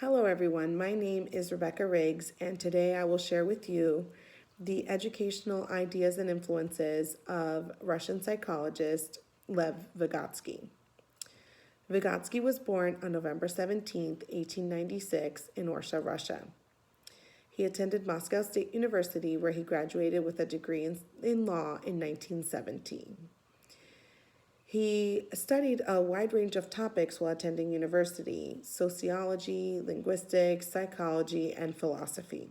Hello, everyone. My name is Rebecca Riggs, and today I will share with you the educational ideas and influences of Russian psychologist Lev Vygotsky. Vygotsky was born on November 17, 1896, in Orsha, Russia. He attended Moscow State University, where he graduated with a degree in law in 1917. He studied a wide range of topics while attending university: sociology, linguistics, psychology, and philosophy.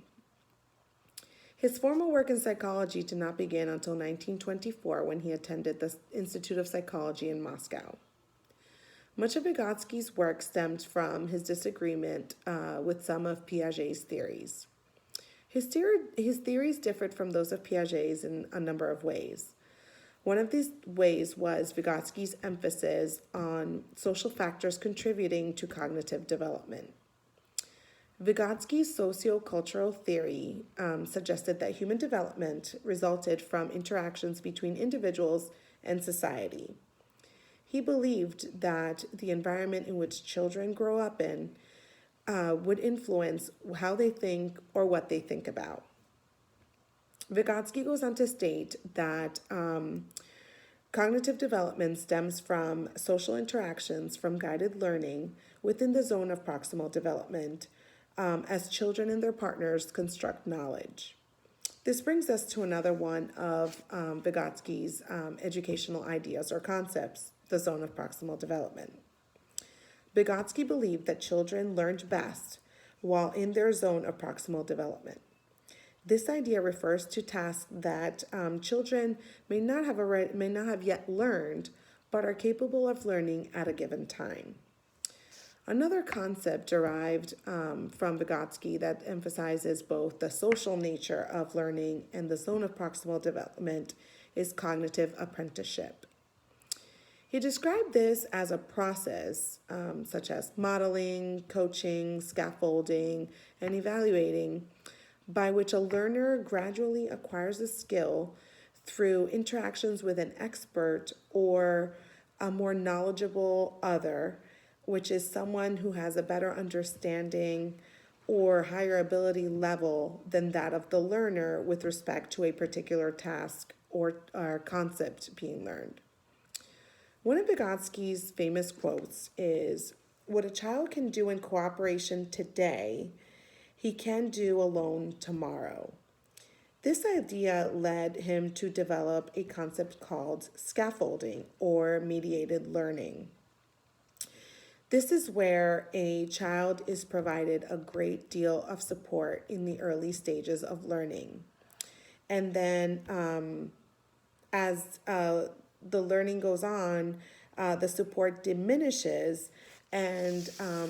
His formal work in psychology did not begin until 1924 when he attended the Institute of Psychology in Moscow. Much of Vygotsky's work stemmed from his disagreement with some of Piaget's theories. His theories differed from those of Piaget's in a number of ways. One of these ways was Vygotsky's emphasis on social factors contributing to cognitive development. Vygotsky's sociocultural theory suggested that human development resulted from interactions between individuals and society. He believed that the environment in which children grow up in would influence how they think or what they think about. Vygotsky goes on to state that cognitive development stems from social interactions from guided learning within the zone of proximal development as children and their partners construct knowledge. This brings us to another one of Vygotsky's educational ideas or concepts, the zone of proximal development. Vygotsky believed that children learned best while in their zone of proximal development. This idea refers to tasks that children may not have yet learned, but are capable of learning at a given time. Another concept derived from Vygotsky that emphasizes both the social nature of learning and the zone of proximal development is cognitive apprenticeship. He described this as a process such as modeling, coaching, scaffolding, and evaluating, by which a learner gradually acquires a skill through interactions with an expert or a more knowledgeable other, which is someone who has a better understanding or higher ability level than that of the learner with respect to a particular task or concept being learned. One of Vygotsky's famous quotes is, "What a child can do in cooperation today, he can do alone tomorrow." This idea led him to develop a concept called scaffolding or mediated learning. This is where a child is provided a great deal of support in the early stages of learning. And then as the learning goes on, the support diminishes, and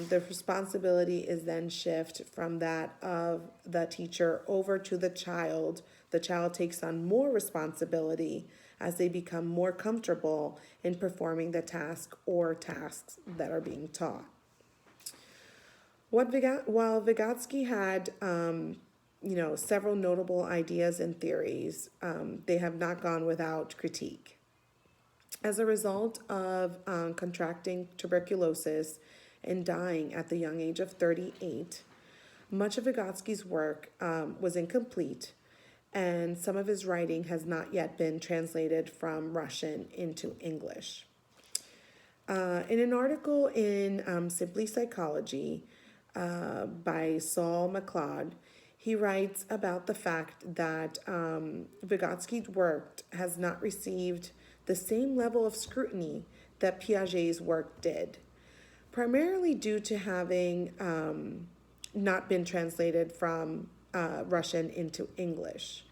the responsibility is then shifted from that of the teacher over to the child. The child takes on more responsibility as they become more comfortable in performing the task or tasks that are being taught. While Vygotsky had several notable ideas and theories, they have not gone without critique. As a result of contracting tuberculosis and dying at the young age of 38, much of Vygotsky's work was incomplete, and some of his writing has not yet been translated from Russian into English. In an article in Simply Psychology by Saul MacLeod, he writes about the fact that Vygotsky's work has not received the same level of scrutiny that Piaget's work did, primarily due to having not been translated from Russian into English,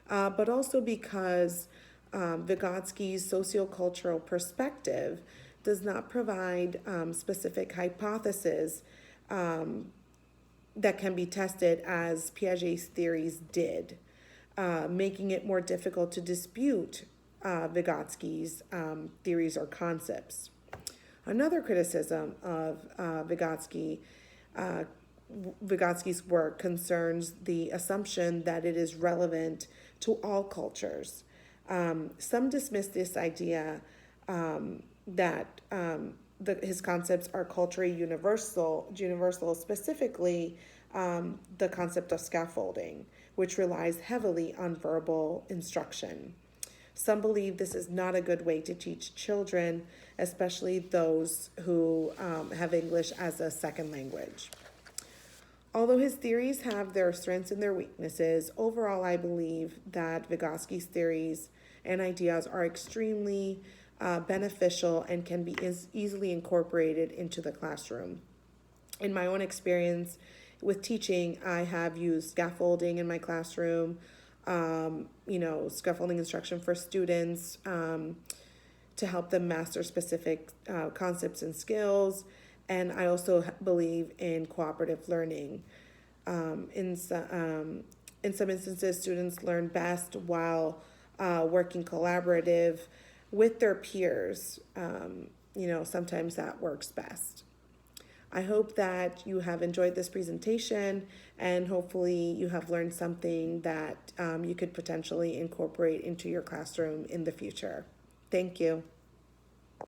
but also because Vygotsky's sociocultural perspective does not provide specific hypotheses that can be tested as Piaget's theories did, making it more difficult to dispute Vygotsky's theories or concepts. Another criticism of Vygotsky's work concerns the assumption that it is relevant to all cultures. Some dismiss this idea that his concepts are culturally universal, specifically the concept of scaffolding, which relies heavily on verbal instruction. Some believe this is not a good way to teach children, especially those who have English as a second language. Although his theories have their strengths and their weaknesses, overall I believe that Vygotsky's theories and ideas are extremely beneficial and can be easily incorporated into the classroom. In my own experience with teaching, I have used scaffolding in my classroom, scaffolding instruction for students to help them master specific concepts and skills. And I also believe in cooperative learning. In some instances, students learn best while working collaborative with their peers. Sometimes that works best. I hope that you have enjoyed this presentation, and hopefully you have learned something that you could potentially incorporate into your classroom in the future. Thank you.